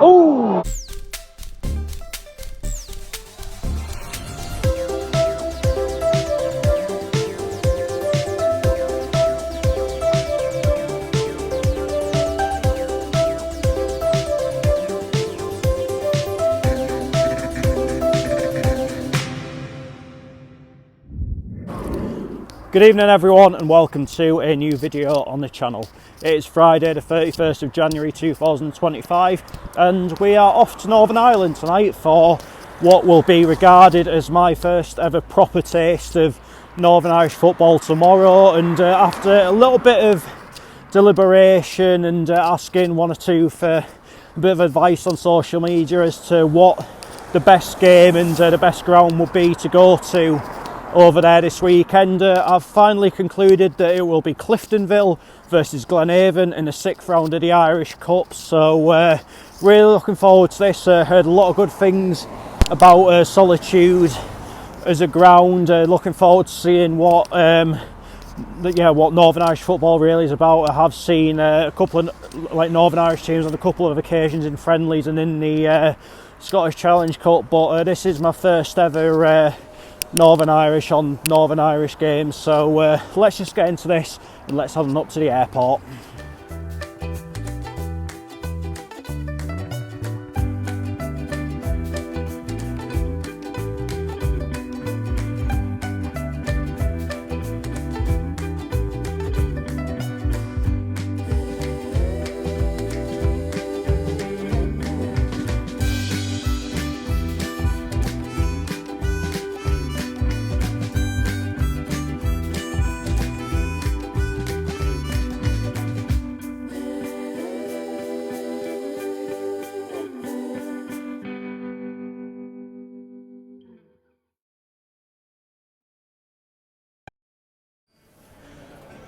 Oh! Good evening everyone, and welcome to a new video on the channel. It is Friday the 31st of January 2025 and we are off to Northern Ireland tonight for what will be regarded as my first ever proper taste of Northern Irish football tomorrow. And after a little bit of deliberation and asking one or two for a bit of advice on social media as to what the best game and the best ground would be to go to over there this weekend, I've finally concluded that it will be Cliftonville versus Glenavon in the 6th round of the Irish Cup. So really looking forward to this. Heard a lot of good things about Solitude as a ground. Looking forward to seeing what Northern Irish football really is about. I have seen a couple of Northern Irish teams on a couple of occasions in friendlies and in the Scottish Challenge Cup, but this is my first ever Northern Irish on Northern Irish games. So let's just get into this and let's head on up to the airport.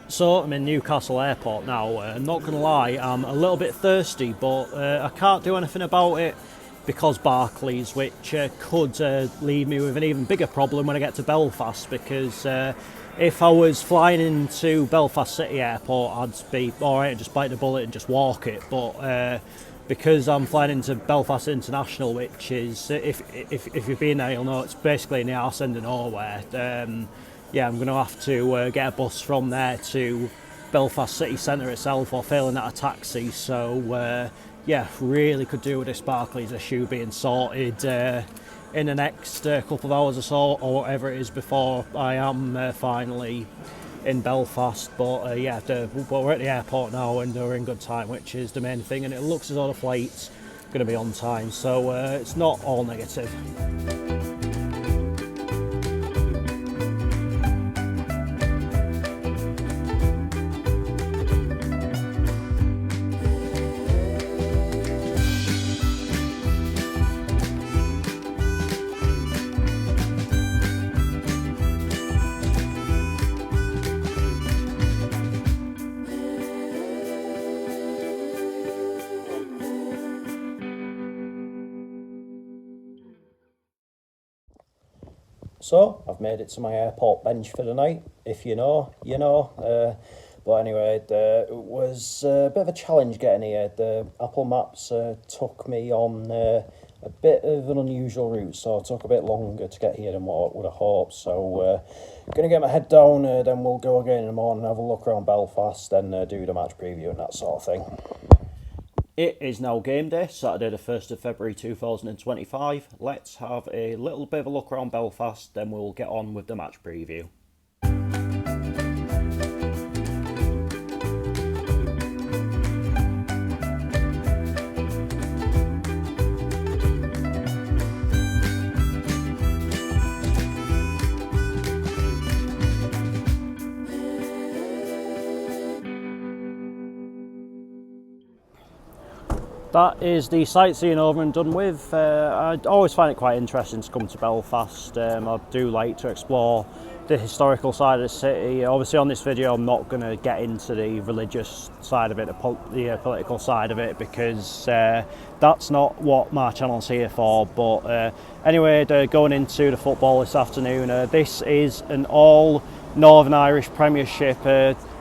So I'm in Newcastle Airport now. I'm not going to lie, I'm a little bit thirsty, but I can't do anything about it because Barclays, which could leave me with an even bigger problem when I get to Belfast, because if I was flying into Belfast City Airport, I'd be alright and just bite the bullet and just walk it. But because I'm flying into Belfast International, which is, if you've been there, you'll know it's basically in the arse end of nowhere. Yeah, I'm going to have to get a bus from there to Belfast city centre itself, or failing that, a taxi. So yeah, really could do with this Barclays issue being sorted in the next couple of hours or so, or whatever it is, before I am finally in Belfast. But yeah, we're at the airport now and we're in good time, which is the main thing, and it looks as though the flight's going to be on time, so it's not all negative. So I've made it to my airport bench for the night. If you know, you know. But anyway, it was a bit of a challenge getting here. The Apple Maps took me on a bit of an unusual route, so it took a bit longer to get here than what I would have hoped. So going to get my head down, then we'll go again in the morning, have a look around Belfast, then do the match preview and that sort of thing. It is now game day, Saturday the 1st of February 2025. Let's have a little bit of a look around Belfast, then we'll get on with the match preview. That is the sightseeing over and done with. I always find it quite interesting to come to Belfast. I do like to explore the historical side of the city. Obviously on this video I'm not going to get into the religious side of it, the political side of it, because that's not what my channel's here for. But anyway, going into the football this afternoon, this is an all Northern Irish Premiership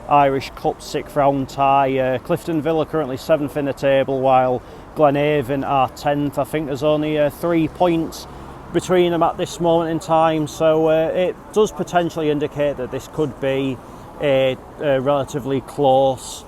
Irish Cup 6th round tie. Cliftonville are currently 7th in the table, while Glenavon are 10th. I think there's only 3 points between them at this moment in time, so it does potentially indicate that this could be a relatively close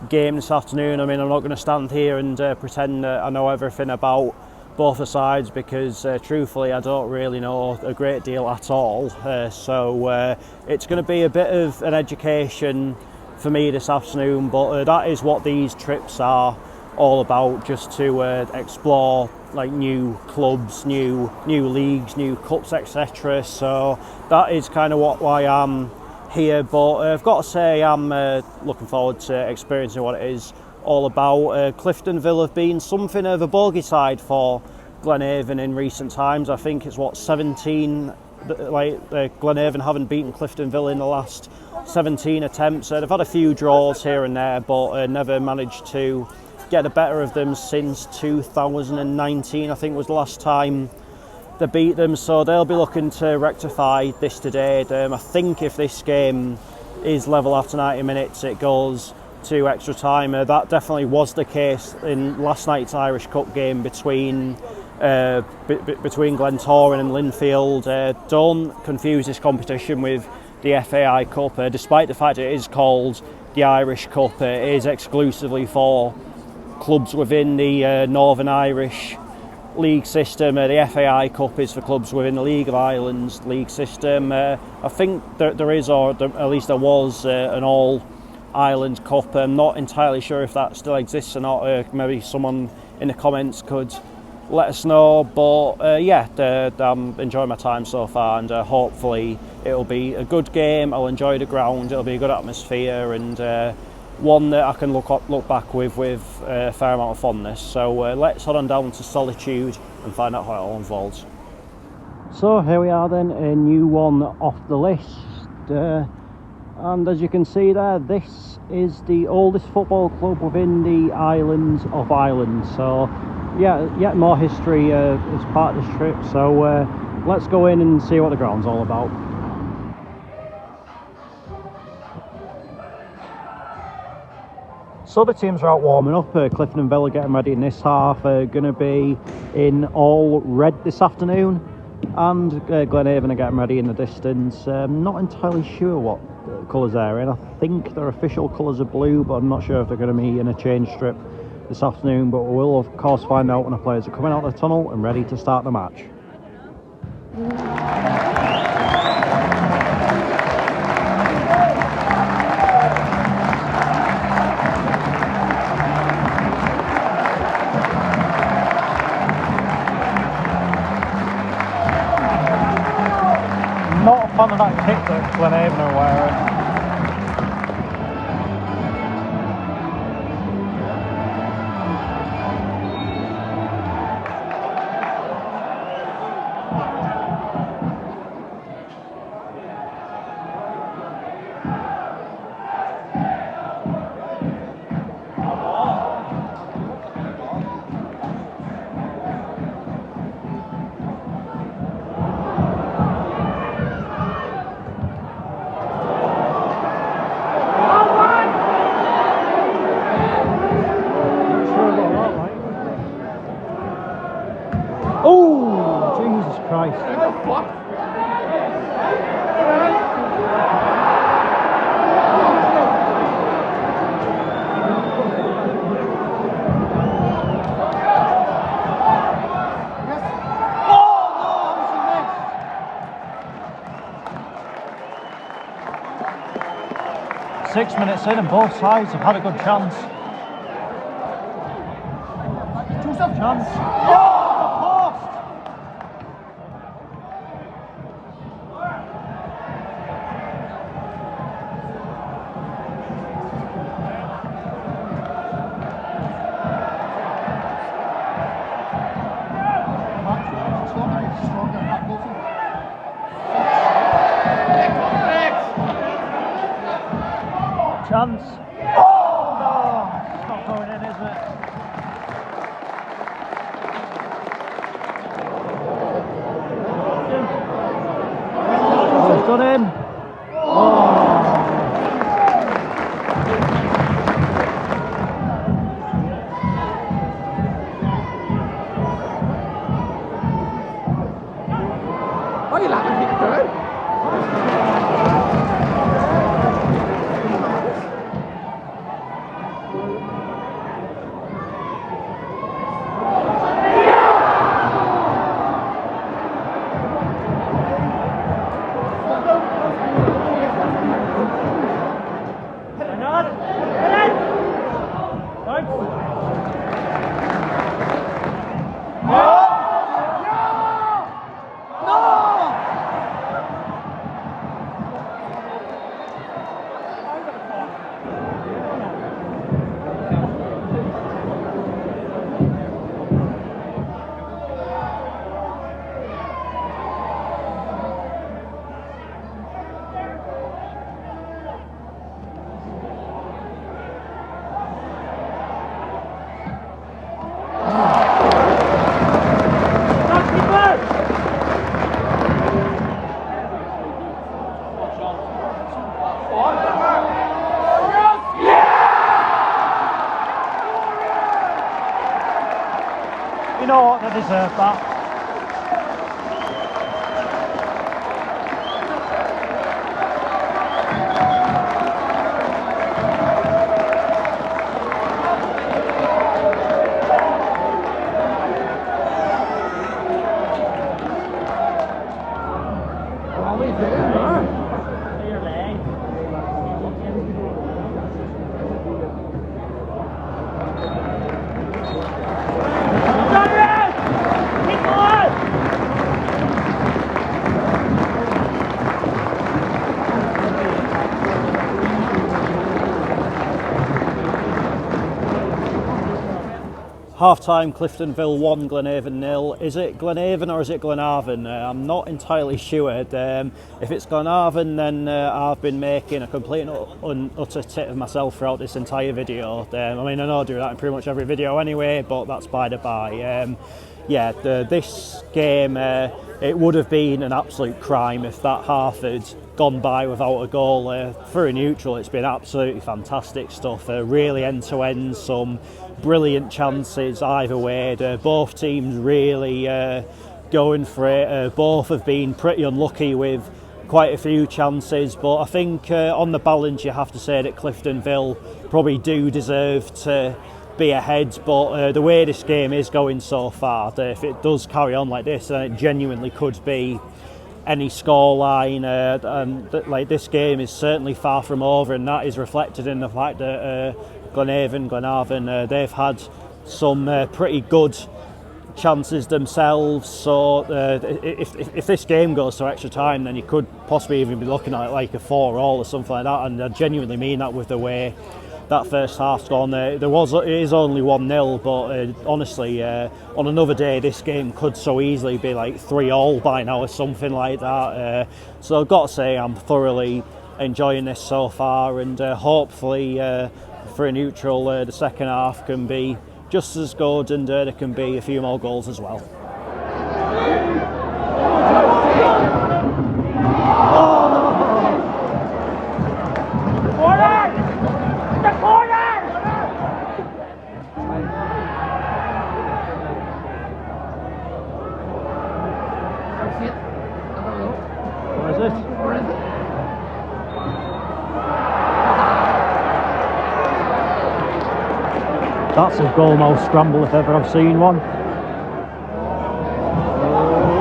game this afternoon. I mean, I'm not going to stand here and pretend that I know everything about both the sides, because truthfully I don't really know a great deal at all, so it's going to be a bit of an education for me this afternoon, but that is what these trips are all about, just to explore like new clubs, new leagues, new cups, etc. So that is kind of why I'm here, but I've got to say I'm looking forward to experiencing what it is all about. Cliftonville have been something of a bogey side for Glenavon in recent times. I think it's 17, Glenavon haven't beaten Cliftonville in the last 17 attempts. They've had a few draws here and there, but never managed to get the better of them since 2019, I think was the last time they beat them, so they'll be looking to rectify this today. I think if this game is level after 90 minutes, it goes to extra time. That definitely was the case in last night's Irish Cup game between Glentoran and Linfield. Don't confuse this competition with the FAI Cup. Despite the fact it is called the Irish Cup, it is exclusively for clubs within the Northern Irish league system. The FAI Cup is for clubs within the League of Ireland's league system. I think there is, or at least there was, an All-Ireland Cup. I'm not entirely sure if that still exists or not. Maybe someone in the comments could let us know, but yeah, I'm enjoying my time so far, and hopefully it'll be a good game. I'll enjoy the ground, it'll be a good atmosphere, and one that I can look back with a fair amount of fondness. So let's head on down to Solitude and find out how it all unfolds. So here we are then, a new one off the list, and as you can see there, this is the oldest football club within the islands of Ireland. So yeah, yet more history as part of this trip, so let's go in and see what the ground's all about. So the teams are out warming up. Cliftonville are getting ready in this half. Going to be in all red this afternoon, and Glenavon are getting ready in the distance. Not entirely sure what colours they're in. I think their official colours are blue, but I'm not sure if they're going to be in a change strip this afternoon. But we'll of course find out when the players are coming out of the tunnel and ready to start the match. Not a fan of that kit that Glenavon are wearing. Oh, Jesus Christ. 6 minutes in and both sides have had a good chance. Chance. Oh, the post! Chance. Oh no! It's not going in, is it? Oh, it's done in. Oh. You know what, they deserve that. Half-time, Cliftonville 1, Glenavon 0. Is it Glenavon or is it Glenavon? I'm not entirely sure. If it's Glenavon, then I've been making a complete and utter tit of myself throughout this entire video. I mean, I know I do that in pretty much every video anyway, but that's by the by. Yeah, this game, it would have been an absolute crime if that half had gone by without a goal. For a neutral, it's been absolutely fantastic stuff. Really end-to-end, some brilliant chances either way. Both teams really going for it. Both have been pretty unlucky with quite a few chances, but I think on the balance you have to say that Cliftonville probably do deserve to be ahead, but the way this game is going so far, if it does carry on like this, then it genuinely could be any scoreline. Like, this game is certainly far from over, and that is reflected in the fact that Glenavon, they've had some pretty good chances themselves. So if this game goes to extra time, then you could possibly even be looking at like a 4-4 or something like that. And I genuinely mean that with the way that first half's gone. It is only 1-0, but honestly, on another day, this game could so easily be like 3-3 by now or something like that. So I've got to say, I'm thoroughly enjoying this so far, and hopefully for a neutral, the second half can be just as good, and there can be a few more goals as well. That's a goal mouth scramble if ever I've seen one.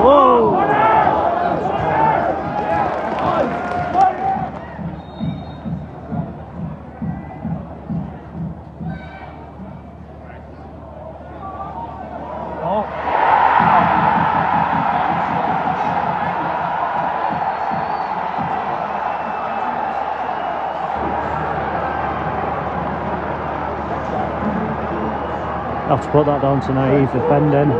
Whoa! Have to put that down to naive defending.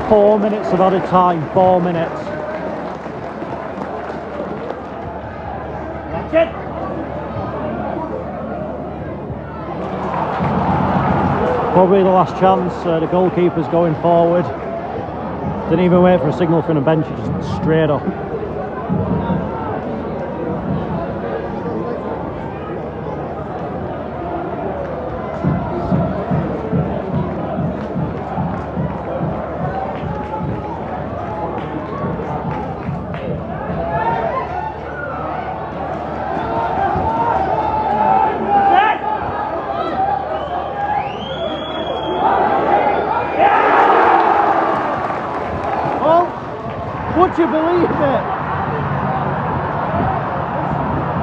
4 minutes of added time, 4 minutes. That's it. Probably the last chance. The goalkeeper's going forward. Didn't even wait for a signal from the bench, just straight up. Would you believe it?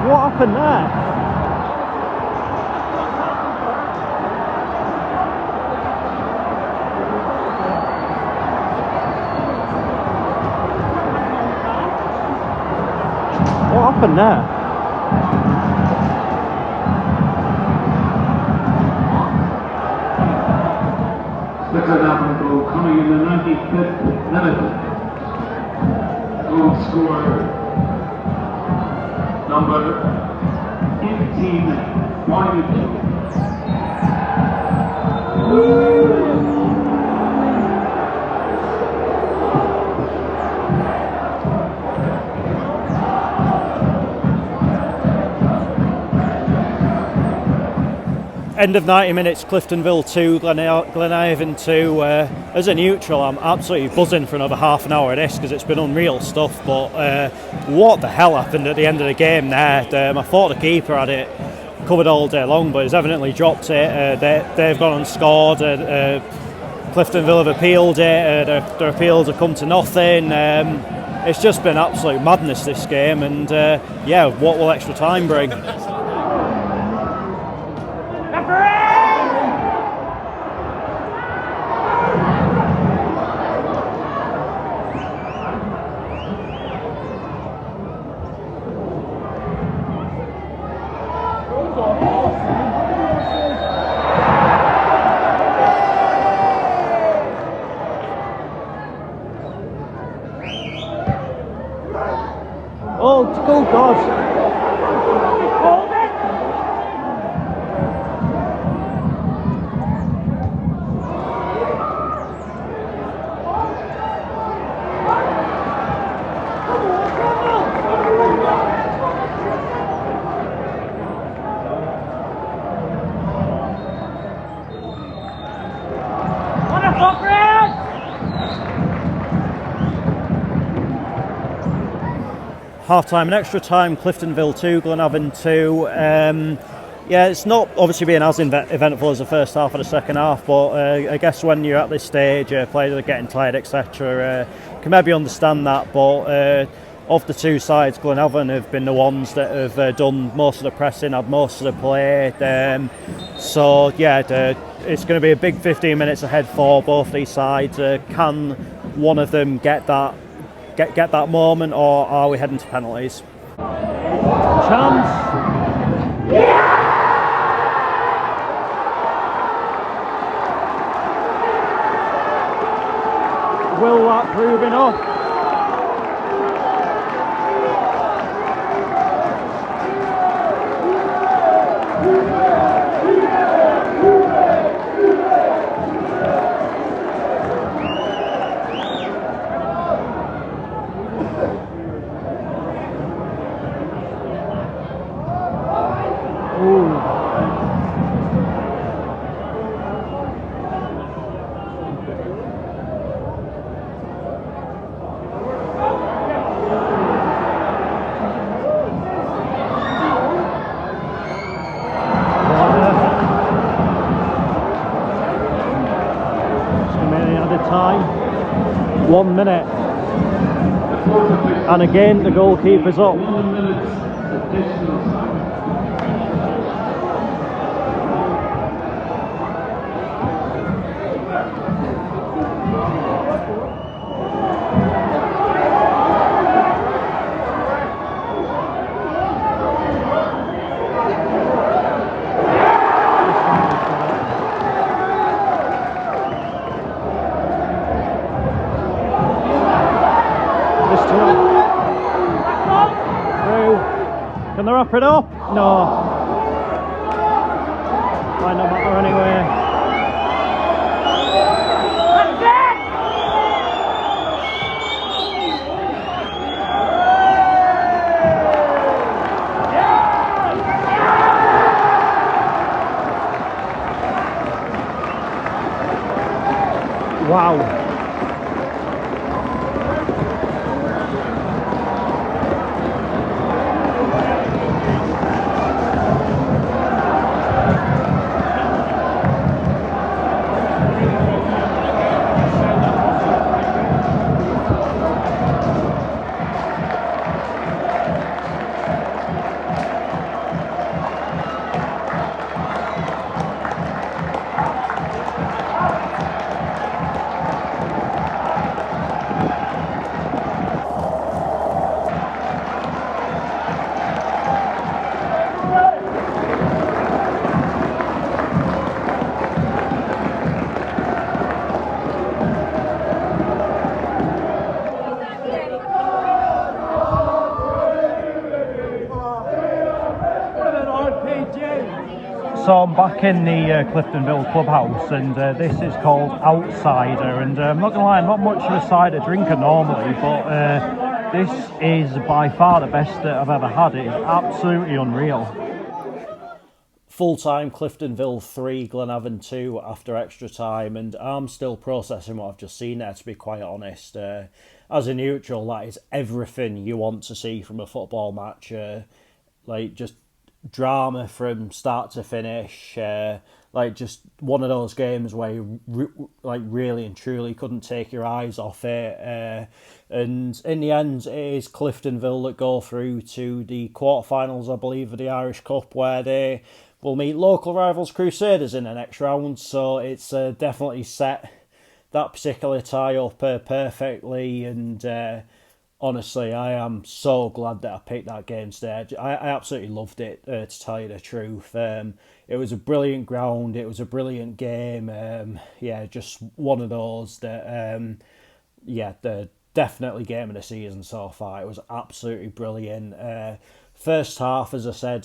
What happened there? What happened there? The Glenavon goal coming in the 95th minute. Goal scorer number 18, Wyatt. End of 90 minutes, Cliftonville 2, Glenavon 2. As a neutral, I'm absolutely buzzing for another half an hour of this because it's been unreal stuff. But what the hell happened at the end of the game there? I thought the keeper had it covered all day long, but he's evidently dropped it. They've gone and scored. Cliftonville have appealed it. Their appeals have come to nothing. It's just been absolute madness, this game. And yeah, what will extra time bring? Oh God! Half time and extra time, Cliftonville 2, Glenavon 2. Yeah, it's not obviously being as eventful as the first half or the second half, but I guess when you're at this stage, players are getting tired, etc. Can maybe understand that, but of the two sides, Glenavon have been the ones that have done most of the pressing, had most of the play. So yeah, it's going to be a big 15 minutes ahead for both these sides. Can one of them get that moment, or are we heading to penalties? Chance. Will that prove enough? Time, 1 minute, and again the goalkeeper's up. 1 minute additional time. Can they wrap it up? No. Might not matter anyway. Wow. So I'm back in the Cliftonville clubhouse, and this is called Outsider, and I'm not going to lie, I'm not much of a cider drinker normally, but this is by far the best that I've ever had. It is absolutely unreal. Full-time Cliftonville 3, Glenavon 2 after extra time, and I'm still processing what I've just seen there, to be quite honest. As a neutral, that is everything you want to see from a football match. Like, just drama from start to finish, like just one of those games where you really and truly couldn't take your eyes off it, and in the end it is Cliftonville that go through to the quarterfinals, I believe, of the Irish Cup, where they will meet local rivals Crusaders in the next round. So it's definitely set that particular tie up perfectly, and honestly, I am so glad that I picked that game today. I absolutely loved it, to tell you the truth. It was a brilliant ground. It was a brilliant game. Just one of those that, the definitely game of the season so far. It was absolutely brilliant. First half, as I said,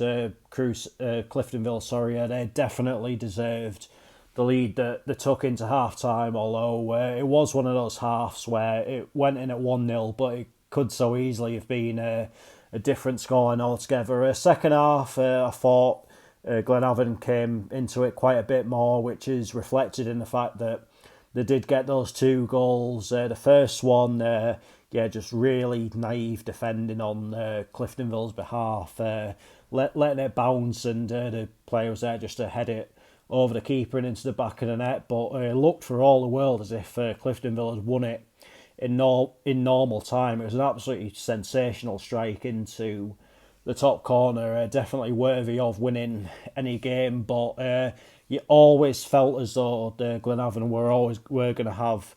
Cliftonville, they definitely deserved the lead that they took into half-time, although it was one of those halves where it went in at 1-0, but it could so easily have been a different scoring altogether. Second half, I thought Glenavon came into it quite a bit more, which is reflected in the fact that they did get those 2 goals. The first one, just really naive defending on Cliftonville's behalf, letting it bounce, and the player was there just to head it over the keeper and into the back of the net. But it looked for all the world as if Cliftonville had won it in normal time. It was an absolutely sensational strike into the top corner, definitely worthy of winning any game. But you always felt as though the Glenavon were going to have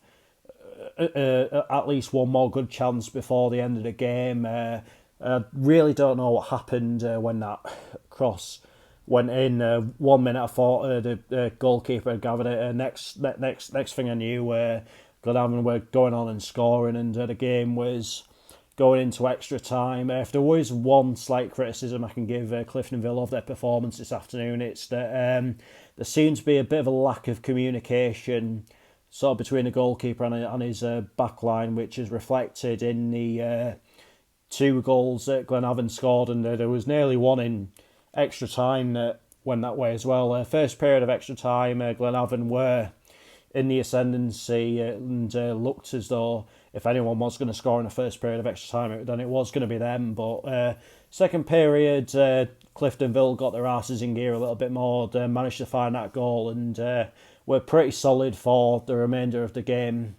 at least one more good chance before the end of the game. I really don't know what happened when that cross went in. 1 minute I thought the goalkeeper had gathered it. Next thing I knew, Glenavon were going on and scoring, and the game was going into extra time. If there was one slight criticism I can give Cliftonville of their performance this afternoon, it's that there seems to be a bit of a lack of communication sort of between the goalkeeper and his back line, which is reflected in the 2 goals that Glenavon scored, and there was nearly one in extra time that went that way as well. First period of extra time, Glenavon were in the ascendancy, and looked as though if anyone was going to score in the first period of extra time, then it was going to be them. But second period, Cliftonville got their asses in gear a little bit more. They managed to find that goal, and were pretty solid for the remainder of the game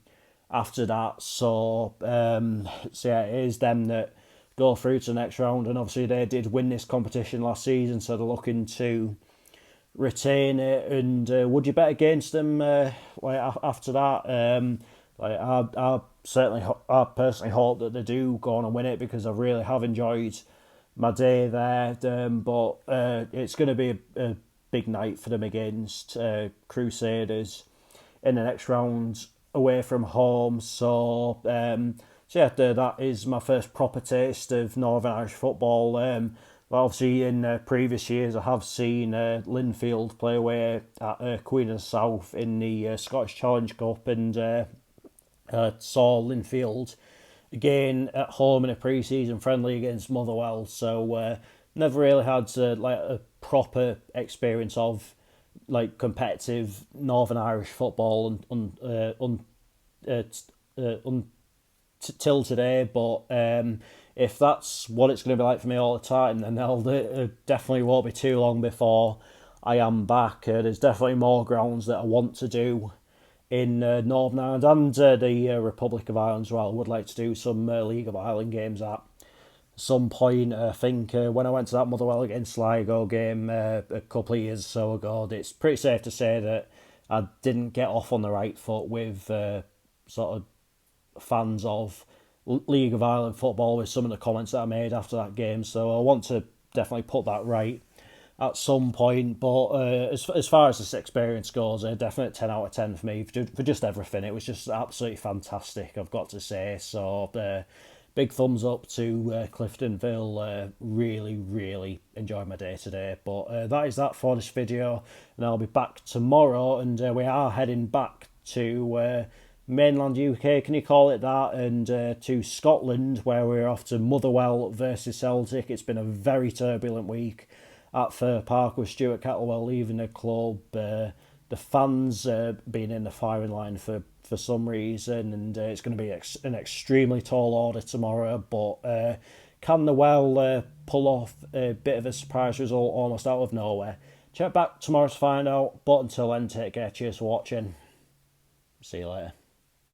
after that. So it is them that go through to the next round, and obviously they did win this competition last season, so they're looking to retain it. And would you bet against them after that? I personally hope that they do go on and win it, because I really have enjoyed my day there. But it's going to be a big night for them against Crusaders in the next round away from home. So that is my first proper taste of Northern Irish football. Well, obviously, in previous years, I have seen Linfield play away at Queen of the South in the Scottish Challenge Cup, and saw Linfield again at home in a pre-season friendly against Motherwell. So never really had like a proper experience of like competitive Northern Irish football till today. But if that's what it's going to be like for me all the time, then it definitely won't be too long before I am back. There's definitely more grounds that I want to do in Northern Ireland and the Republic of Ireland as well. I would like to do some League of Ireland games at some point. I think when I went to that Motherwell against Sligo game a couple of years or so ago, it's pretty safe to say that I didn't get off on the right foot with sort of fans of League of Ireland football with some of the comments that I made after that game. So I want to definitely put that right at some point. But as far as this experience goes, a definite 10 out of 10 for me for just everything. It was just absolutely fantastic, I've got to say. So big thumbs up to Cliftonville. Really, really enjoyed my day today. But that is that for this video, and I'll be back tomorrow, and we are heading back to mainland UK, can you call it that, and to Scotland, where we're off to Motherwell versus Celtic. It's been a very turbulent week at Fir Park with Stuart Kettlewell leaving the club, the fans being in the firing line for some reason, and it's going to be an extremely tall order tomorrow. But can the Well pull off a bit of a surprise result almost out of nowhere? Check back tomorrow to find out, but until then, take care, cheers for watching, see you later.